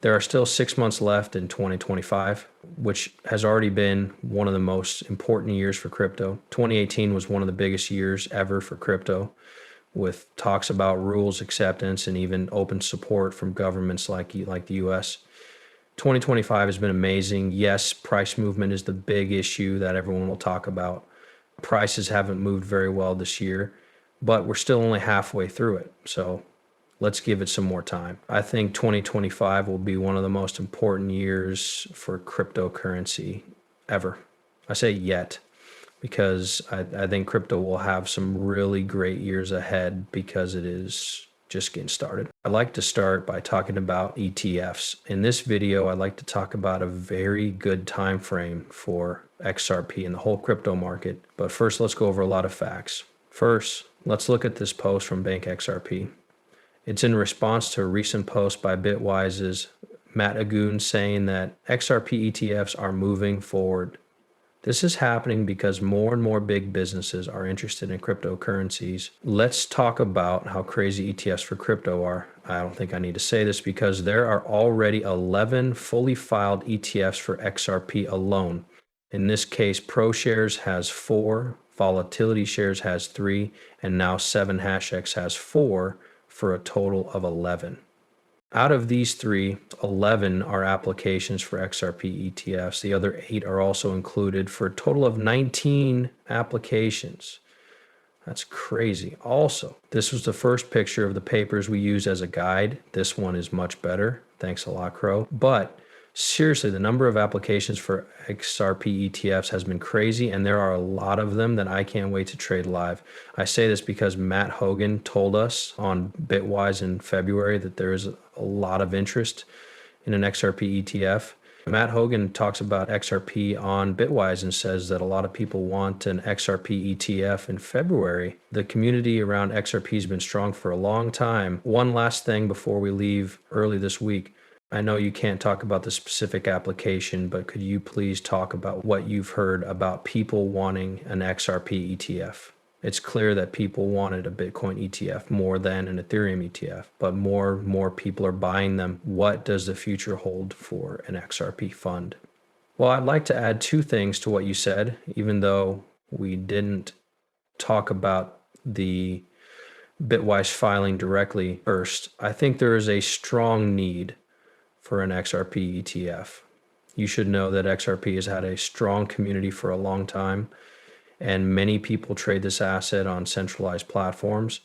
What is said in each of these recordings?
There are still 6 months left in 2025, which has already been one of the most important years for crypto. 2018 was one of the biggest years ever for crypto, with talks about rules acceptance and even open support from governments like the US. 2025 has been amazing. Yes, price movement is the big issue that everyone will talk about. Prices haven't moved very well this year, but we're still only halfway through it. So let's give it some more time. I think 2025 will be one of the most important years for cryptocurrency ever. I say yet because I think crypto will have some really great years ahead because it is just getting started. I'd like to start by talking about ETFs. In this video, I'd like to talk about a very good time frame for XRP and the whole crypto market. But first, let's go over a lot of facts. First, let's look at this post from Bank XRP. It's in response to a recent post by Bitwise's Matt Agoon saying that XRP ETFs are moving forward. This is happening because more and more big businesses are interested in cryptocurrencies. Let's talk about how crazy ETFs for crypto are. I don't think I need to say this because there are already 11 fully filed ETFs for XRP alone. In this case, ProShares has 4, Volatility Shares has 3, and now 7hashx has 4 for a total of 11. Out of these 3, 11 are applications for XRP ETFs. The other 8 are also included for a total of 19 applications. That's crazy. Also, this was the first picture of the papers we use as a guide. This one is much better. Thanks a lot, Crow. But seriously, the number of applications for XRP ETFs has been crazy, and there are a lot of them that I can't wait to trade live. I say this because Matt Hogan told us on Bitwise in February that there is a lot of interest in an XRP ETF. Matt Hogan talks about XRP on Bitwise and says that a lot of people want an XRP ETF in February. The community around XRP has been strong for a long time. One last thing before we leave early this week. I know you can't talk about the specific application, but could you please talk about what you've heard about people wanting an XRP ETF? It's clear that people wanted a Bitcoin ETF more than an Ethereum ETF, but more people are buying them. What does the future hold for an XRP fund? Well, I'd like to add 2 things to what you said, even though we didn't talk about the Bitwise filing directly first. I think there is a strong need for an XRP ETF. You should know that XRP has had a strong community for a long time, and many people trade this asset on centralized platforms.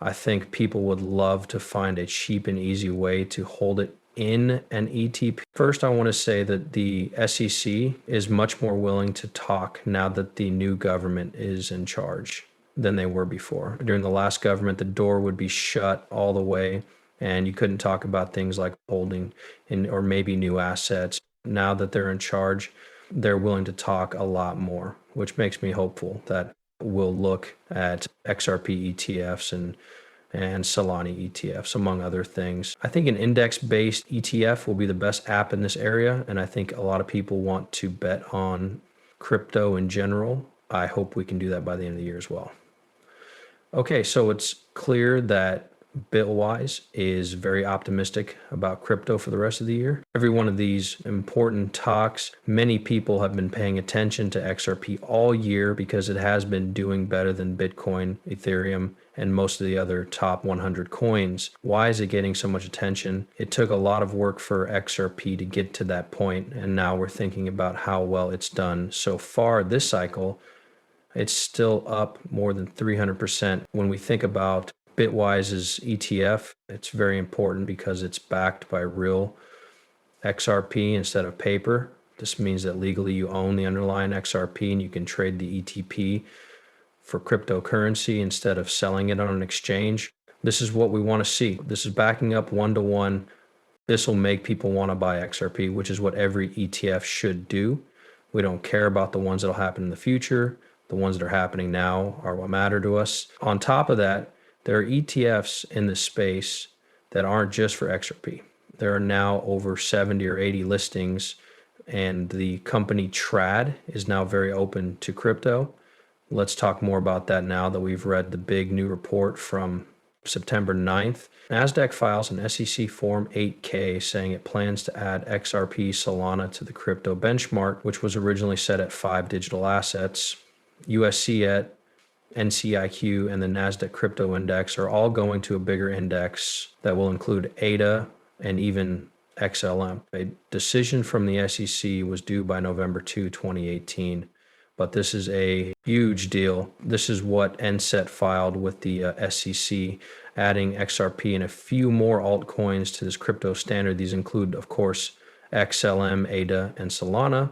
I think people would love to find a cheap and easy way to hold it in an ETP. First, I want to say that the SEC is much more willing to talk now that the new government is in charge than they were before. During the last government, the door would be shut all the way, and you couldn't talk about things like holding in or maybe new assets. Now that they're in charge, they're willing to talk a lot more, which makes me hopeful that we'll look at XRP ETFs and Solana ETFs, among other things. I think an index-based ETF will be the best app in this area, and I think a lot of people want to bet on crypto in general. I hope we can do that by the end of the year as well. Okay, so it's clear that Bitwise is very optimistic about crypto for the rest of the year. Every one of these important talks, many people have been paying attention to XRP all year because it has been doing better than Bitcoin, Ethereum, and most of the other top 100 coins. Why is it getting so much attention? It took a lot of work for XRP to get to that point, and now we're thinking about how well it's done so far this cycle. It's still up more than 300%. When we think about Bitwise's ETF, it's very important because it's backed by real XRP instead of paper. This means that legally you own the underlying XRP and you can trade the ETP for cryptocurrency instead of selling it on an exchange. This is what we want to see. This is backing up 1-to-1. This will make people want to buy XRP, which is what every ETF should do. We don't care about the ones that will happen in the future. The ones that are happening now are what matter to us. On top of that, there are ETFs in this space that aren't just for XRP. There are now over 70 or 80 listings, and the company Trad is now very open to crypto. Let's talk more about that now that we've read the big new report from September 9th, NASDAQ files an SEC Form 8K saying it plans to add XRP Solana to the crypto benchmark, which was originally set at 5 digital assets. USC at NCIQ and the NASDAQ Crypto Index are all going to a bigger index that will include ADA and even XLM. A decision from the SEC was due by November 2, 2018, but this is a huge deal. This is what NSET filed with the SEC, adding XRP and a few more altcoins to this crypto standard. These include, of course, XLM, ADA, and Solana.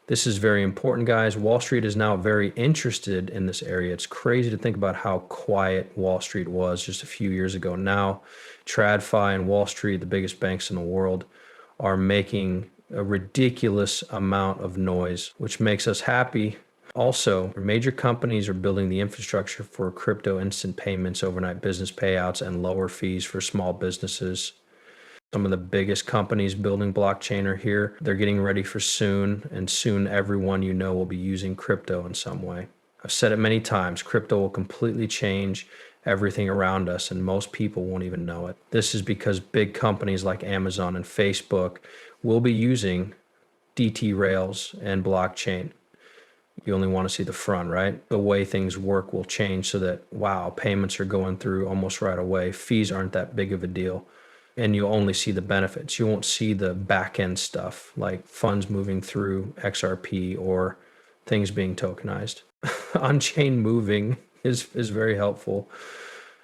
This is very important, guys. Wall Street is now very interested in this area. It's crazy to think about how quiet Wall Street was just a few years ago. Now, TradFi and Wall Street, the biggest banks in the world, are making a ridiculous amount of noise, which makes us happy. Also, major companies are building the infrastructure for crypto instant payments, overnight business payouts, and lower fees for small businesses. Some of the biggest companies building blockchain are here. They're getting ready for soon, and soon everyone you know will be using crypto in some way. I've said it many times, crypto will completely change everything around us, and most people won't even know it. This is because big companies like Amazon and Facebook will be using DT rails and blockchain. You only want to see the front, right? The way things work will change so that, wow, payments are going through almost right away. Fees aren't that big of a deal. And you'll only see the benefits. You won't see the back end stuff like funds moving through XRP or things being tokenized. On-chain moving is very helpful.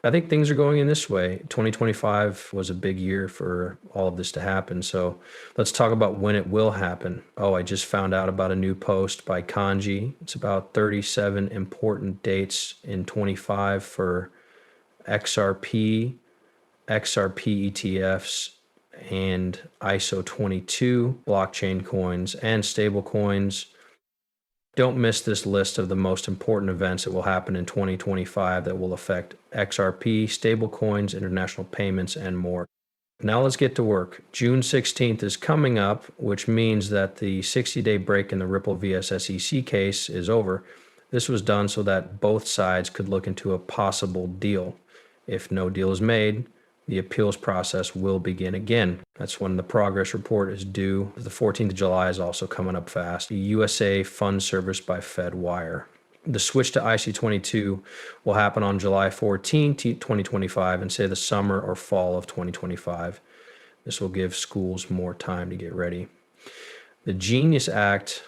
I think things are going in this way. 2025 was a big year for all of this to happen. So let's talk about when it will happen. Oh, I just found out about a new post by Kanji. It's about 37 important dates in 25 for XRP, XRP ETFs, and ISO 22 blockchain coins and stable coins. Don't miss this list of the most important events that will happen in 2025 that will affect XRP, stablecoins, international payments, and more. Now let's get to work. June 16th is coming up, which means that the 60-day break in the Ripple vs. SEC case is over. This was done so that both sides could look into a possible deal. If no deal is made, the appeals process will begin again. That's when the progress report is due. The 14th of July is also coming up fast. The USA Fund Service by FedWire. The switch to IC22 will happen on July 14, 2025, and say the summer or fall of 2025. This will give schools more time to get ready. The Genius Act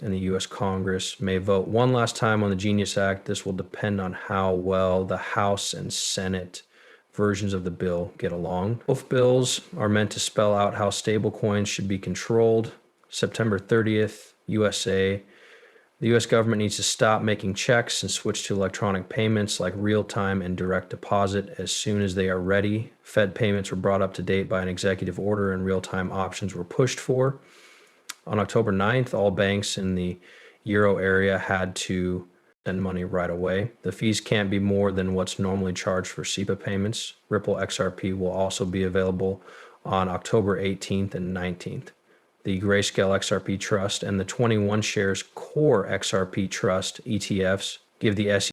and the U.S. Congress may vote one last time on the Genius Act. This will depend on how well the House and Senate versions of the bill get along. Both bills are meant to spell out how stablecoins should be controlled. September 30th, USA. The U.S. government needs to stop making checks and switch to electronic payments like real-time and direct deposit as soon as they are ready. Fed payments were brought up to date by an executive order and real-time options were pushed for. On October 9th, all banks in the Euro area had to send money right away. The fees can't be more than what's normally charged for SEPA payments. Ripple XRP will also be available on October 18th and 19th. The Grayscale XRP Trust and the 21 shares Core XRP Trust ETFs give the